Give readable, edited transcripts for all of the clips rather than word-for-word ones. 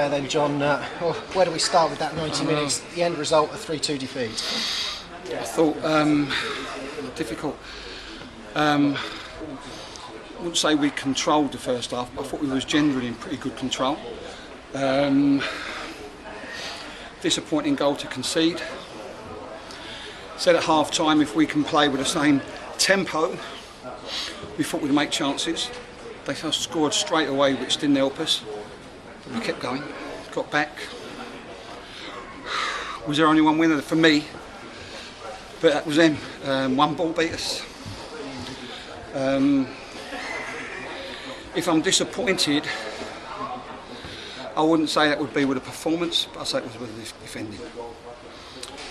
Then John, where do we start with that 90 minutes? The end result, a 3-2 defeat. I thought difficult. I wouldn't say we controlled the first half, but I thought we was generally in pretty good control. Disappointing goal to concede. Said at half time, if we can play with the same tempo, we thought we'd make chances. They scored straight away, which didn't help us. But we kept going, got back. Was there only one winner for me? But that was them. One ball beat us. If I'm disappointed, I wouldn't say that would be with a performance, but I'd say it was with the defending. I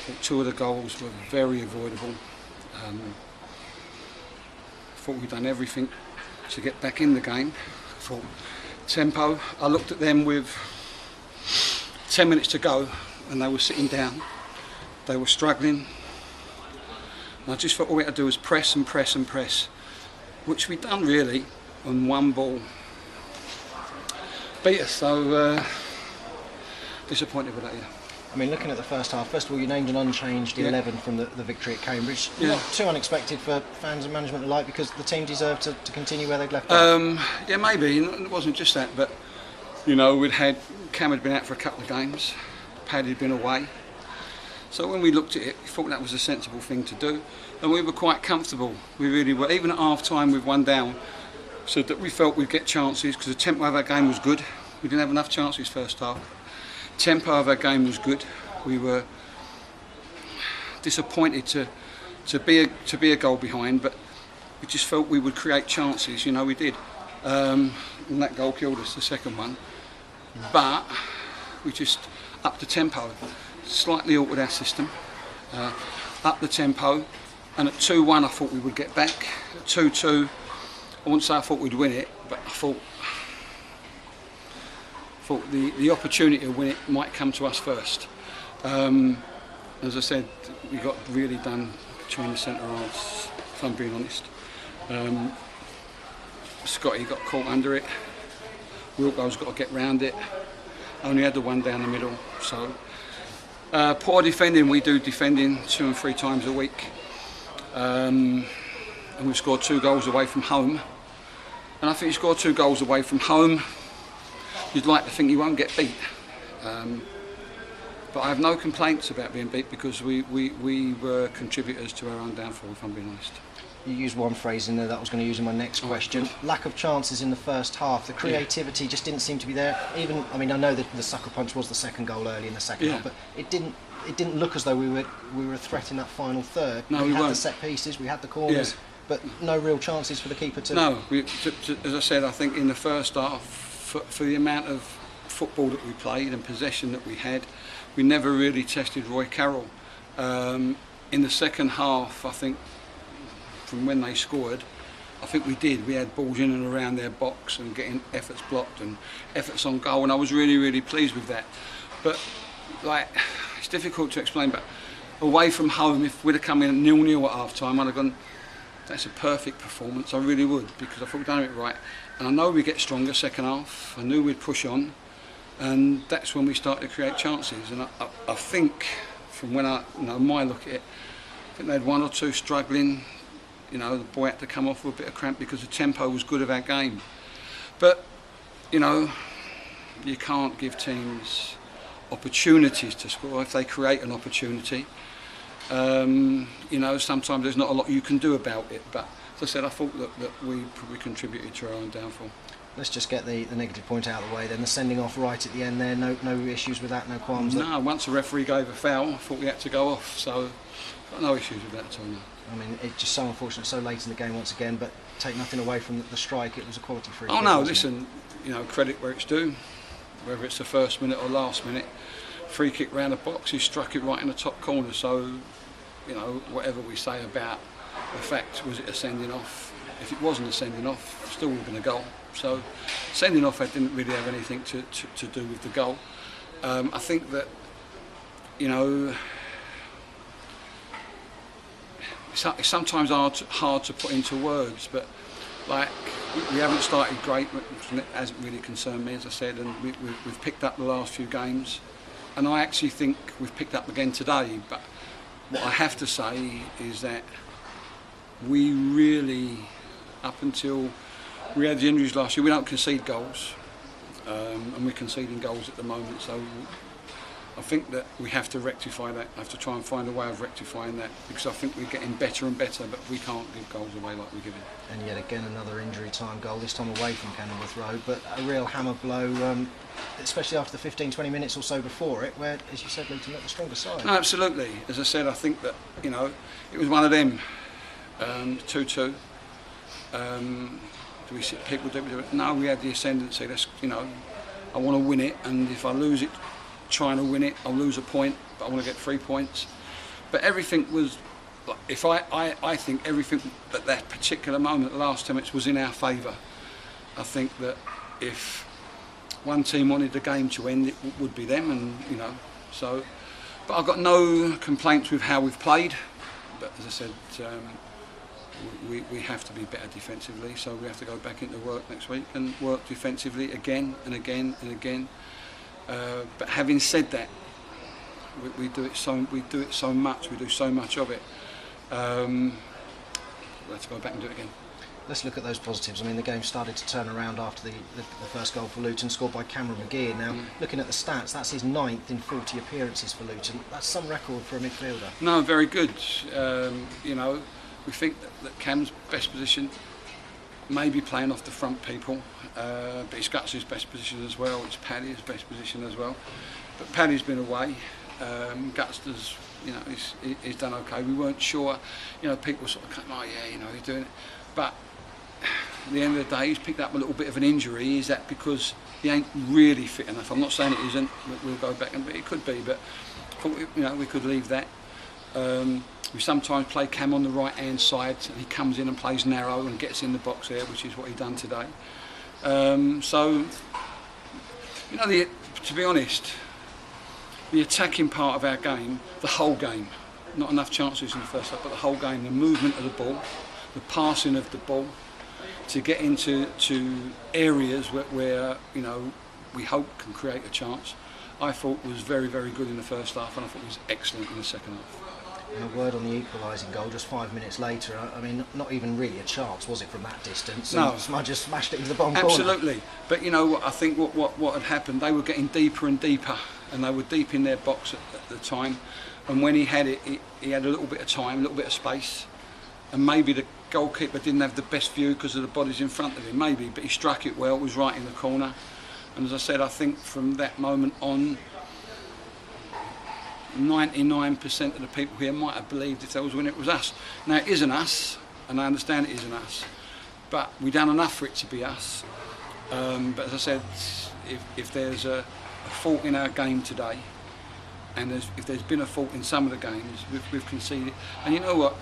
thought two of the goals were very avoidable. I thought we'd done everything to get back in the game. I thought tempo, I looked at them with 10 minutes to go and they were sitting down. They were struggling. And I just thought all we had to do was press and press and press, which we'd done really on one ball. Beat us, so disappointed with that, yeah. I mean, looking at the first half, first of all, you named an unchanged 11 from the victory at Cambridge. Yeah. Not too unexpected for fans and management alike, because the team deserved to continue where they'd left off. Yeah, maybe. It wasn't just that, but you know, Cam had been out for a couple of games, Paddy had been away. So when we looked at it, we thought that was a sensible thing to do, and we were quite comfortable. We really were. Even at half time with one down, so that we felt we'd get chances because the tempo of our game was good. We didn't have enough chances first half. Tempo of our game was good. We were disappointed to be a goal behind, but we just felt we would create chances. You know, we did. And that goal killed us, the second one. But we just upped the tempo, slightly altered our system, upped the tempo, and at 2-1 I thought we would get back. At 2-2, I wouldn't say I thought we'd win it, but I thought the opportunity to win it might come to us first. As I said, we got really done between the centre halves, if I'm being honest. Scotty got caught under it. Wilco's got to get round it. Only had the one down the middle. So poor defending. We do defending 2 and 3 times a week, and we've scored 2 goals away from home. And I think you score 2 goals away from home, you'd like to think you won't get beat. But I have no complaints about being beat because we were contributors to our own downfall, if I'm being honest. You used one phrase in there that I was going to use in my next question. Lack of chances in the first half. The creativity just didn't seem to be there. Even, I mean, I know that the sucker punch was the second goal early in the second half, but it didn't look as though we were a threat in that final third. No, we had weren't. The set pieces, we had the corners, but no real chances for the keeper to... No, as I said, I think in the first half, for the amount of football that we played and possession that we had, we never really tested Roy Carroll. In the second half, I think, from when they scored, I think we did. We had balls in and around their box and getting efforts blocked and efforts on goal, and I was really, really pleased with that. But like, it's difficult to explain, but away from home, if we'd have come in 0-0 at half time, I'd have gone, that's a perfect performance. I really would, because I thought we'd done it right. And I know we get stronger second half. I knew we'd push on, and that's when we started to create chances. And I think, from when my look at it, I think they had 1 or 2 struggling. You know, the boy had to come off with a bit of cramp because the tempo was good of our game. But, you know, you can't give teams opportunities to score if they create an opportunity. You know, sometimes there's not a lot you can do about it. But as I said, I thought that we probably contributed to our own downfall. Let's just get the negative point out of the way then. The sending off right at the end there, no issues with that, no qualms? No, once the referee gave a foul, I thought we had to go off. So, got no issues with that at all. No. I mean, it's just so unfortunate, so late in the game once again, but take nothing away from the strike, it was a quality free kick. Oh no, listen, you know, credit where it's due, whether it's the first minute or last minute. Free kick round the box, he struck it right in the top corner, so, you know, whatever we say about the fact, was it a sending off? If it wasn't a sending off, still would have been a goal. So, sending off didn't really have anything to do with the goal. I think that, you know, it's sometimes hard to put into words, but like we haven't started great. It hasn't really concerned me, as I said, and we've picked up the last few games, and I actually think we've picked up again today. But what I have to say is that we really, up until we had the injuries last year, we don't concede goals, and we're conceding goals at the moment. So I think that we have to rectify that. I have to try and find a way of rectifying that, because I think we're getting better and better, but we can't give goals away like we're giving. And yet again another injury time goal, this time away from Kenilworth Road, but a real hammer blow, especially after the 15-20 minutes or so before it, where, as you said, Luton looked the stronger side. No, absolutely. As I said, I think that, you know, it was one of them, 2-2. Do we see people do it? No, we had the ascendancy. That's, you know, I want to win it, and if I lose it trying to win it, I'll lose a point, but I want to get 3 points. But everything was, if I think everything at that particular moment, the last 10 minutes, was in our favour. I think that if one team wanted the game to end, it would be them, and you know, so. But I've got no complaints with how we've played. But as I said, we have to be better defensively, so we have to go back into work next week and work defensively again and again and again. But having said that, we do it so much. We do so much of it. Let's go back and do it again. Let's look at those positives. I mean, the game started to turn around after the first goal for Luton, scored by Cameron McGee. Now, looking at the stats, that's his 9th in 40 appearances for Luton. That's some record for a midfielder. No, very good. You know, we think that Cam's best position may be playing off the front people, but it's Guts' best position as well. It's Paddy's best position as well. But Paddy's been away. Guts does, you know, he's done okay. We weren't sure, you know, people sort of come, oh yeah, you know, he's doing it. But at the end of the day, he's picked up a little bit of an injury. Is that because he ain't really fit enough? I'm not saying it isn't. We'll go back and it could be, but you know, we could leave that. We sometimes play Cam on the right hand side, and he comes in and plays narrow and gets in the box there, which is what he done today. So, you know, to be honest, the attacking part of our game, the whole game, not enough chances in the first half, but the whole game, the movement of the ball, the passing of the ball, to get into areas where you know, we hope can create a chance, I thought was very, very good in the first half, and I thought was excellent in the second half. And a word on the equalising goal just 5 minutes later. I mean, not even really a chance, was it, from that distance? No. Smudge just smashed it into the bottom Absolutely. corner. But you know, I think what had happened, they were getting deeper and deeper, and they were deep in their box at the time. And when he had it, he had a little bit of time, a little bit of space, and maybe the goalkeeper didn't have the best view because of the bodies in front of him, maybe, but he struck it well, it was right in the corner. And as I said, I think from that moment on, 99% of the people here might have believed if they was winning, it was us. Now, it isn't us, and I understand it isn't us, but we've done enough for it to be us. But as I said, if there's a fault in our game today, and if there's been a fault in some of the games, we've conceded. And you know what?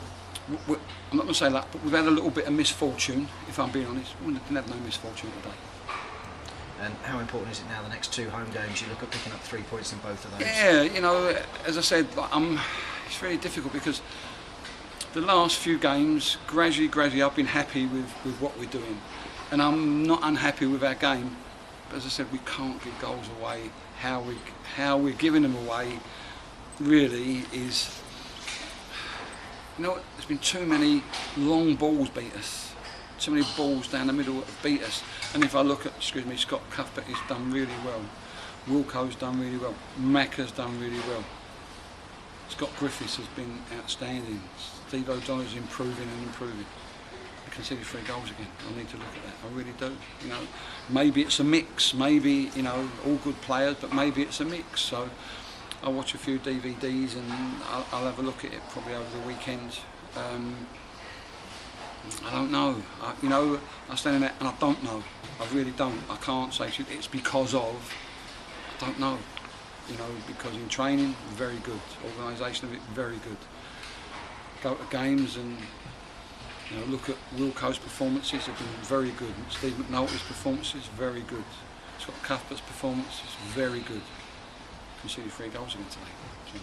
I'm not going to say that, but we've had a little bit of misfortune, if I'm being honest. We didn't have no misfortune today. And how important is it now, the next 2 home games, you look at picking up 3 points in both of those? Yeah, you know, as I said, it's really difficult because the last few games, gradually I've been happy with what we're doing. And I'm not unhappy with our game. But as I said, we can't give goals away. How we're giving them away really is, you know what, there's been too many long balls beat us. Too many balls down the middle have beat us. And if I look at, Scott Cuthbert, he's done really well. Wilco's done really well. Macca's done really well. Scott Griffiths has been outstanding. Steve O'Donnell's improving and improving. We conceded 3 goals again. I need to look at that. I really do. You know, maybe it's a mix. Maybe, you know, all good players, but maybe it's a mix. So I'll watch a few DVDs and I'll have a look at it probably over the weekend. I don't know. You know, I stand in there and I don't know. I really don't. I can't say it's because of. I don't know. You know, because in training, very good. Organisation of it, very good. Go to games and, you know, look at Wilco's performances. Have been very good. Steve McNulty's performances, very good. Scott Cuthbert's performances, very good. Conceded 3 goals again today. So.